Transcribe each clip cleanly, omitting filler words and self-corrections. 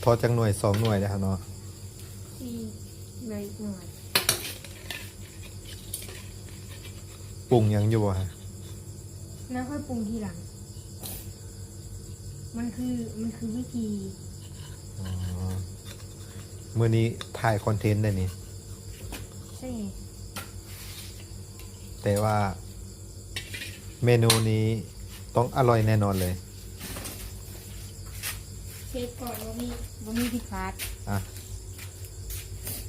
ทอดจังหน่วย2 หน่วยนะครับเนาะสี่หน่อยหน่อย ปรุงยังอยู่ฮะแล้วค่อยปรุงทีหลัง มันคือวิธี มื้อนี้ถ่ายคอนเทนต์ได้นี่ ใช่ไง แต่ว่าเมนูนี้ต้องอร่อยแน่นอนเลย เชฟก่อนว่ามีผิดพลาด อ่ะ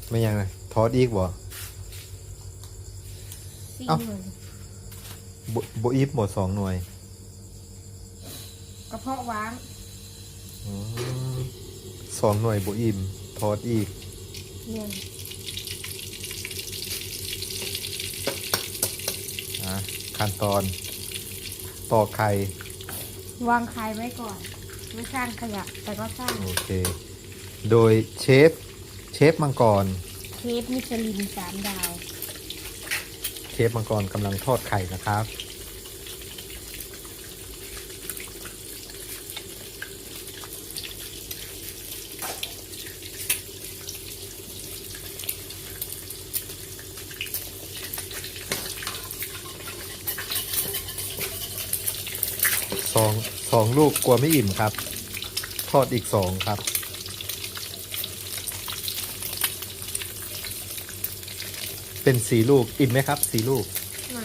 ไม่ยังเลยทอดอีกบ่ สี่ เอ้า หน่วย บ่อีฟหมด2 หน่วย กระเพาะว้าง อืม2 หน่วยบ่อิ่มทอดอีก เนี่ย ขั้นตอนตอกไข่ วางไข่ไว้ก่อน ไม่สร้างขยะแต่ก็สร้าง โอเค โดยเชฟมังกร เชฟมิชลิน3 ดาว เชฟมังกรกำลังทอดไข่นะครับสองลูกกลัวไม่อิ่มครับ ทอดอีก2ครับ เป็น4 ลูกอิ่มไหมครับ4 ลูก มา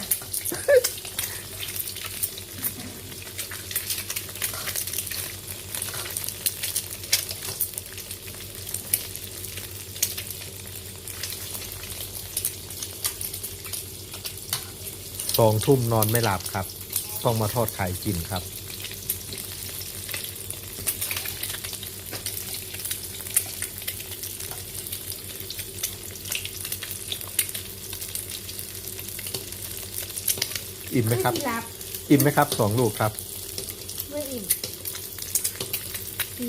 2 ทุ่มนอนไม่หลับครับ ต้องมาทอดไข่กินครับ อิ่มไหมครับ ไม่รับ อิ่มไหมครับ2 ลูกครับ ไม่อิ่ม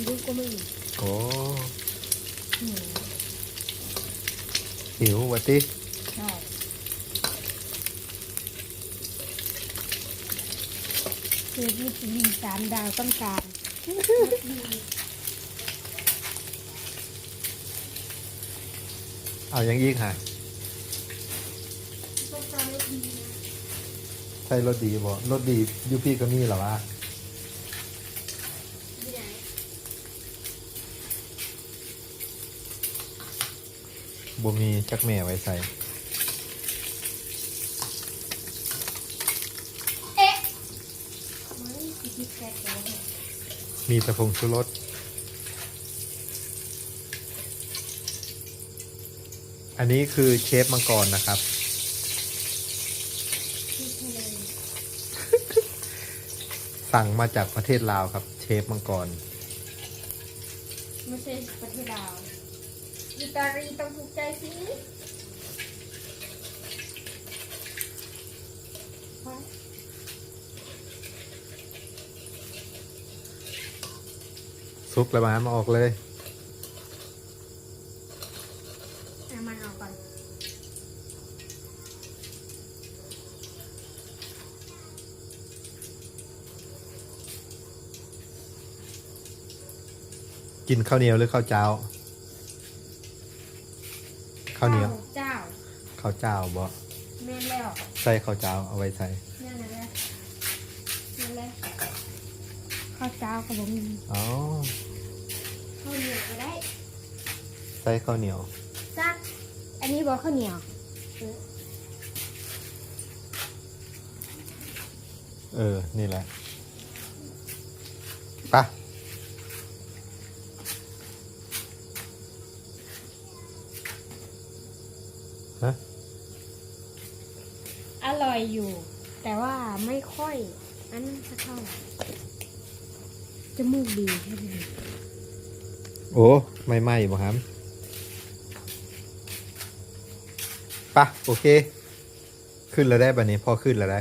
4 ลูกก็ไม่อิ่ม โอ้ หืม หิววัติ ใช่เชฟมิชลิน3 ดาวต้องการ เอายังอีกฮะ ต้องการรสดีนะ ใช่รสดีบ่รสดียูพี่ก็มีเหรอวะ ที่ไหน บ่มีจักแม่ไว้ใส่ เอ๊ะไม่คิดแค่ตัวเนี่ย มีแต่ผงชูรสอันนี้คือเชฟมังกรนะครับ คิดให้เลย สั่งมาจากประเทศลาวครับ เชฟมังกร ไม่ใช่ประเทศลาวอิตาลีต้องถูกใจสิพอ ซุปแล้วมาออกเลย เอามันออกก่อน กินข้าวเหนียวหรือข้าวเจ้า ข้าวเหนียว เจ้า ข้าวเจ้าบ่ แม่นแล้ว ใส่ข้าวเจ้าเอาไว้ใส่ นั่นแหละนั่นแหละข้าวเจ้ากับผม อ๋อ ข้าวเหนียวก็ได้ ใส่ข้าวเหนียว ซักอันนี้บอกข้าวเหนียว นี่แหละปะ ฮะ อร่อยอยู่ แต่ว่าไม่ค่อย อันนั้นสักเท่าไหร่จมูกดีให้ดี โอ้ไม่ไหม้บ่ครับปะโอเค ขึ้นแล้วได้บัดนี้พอขึ้นแล้วได้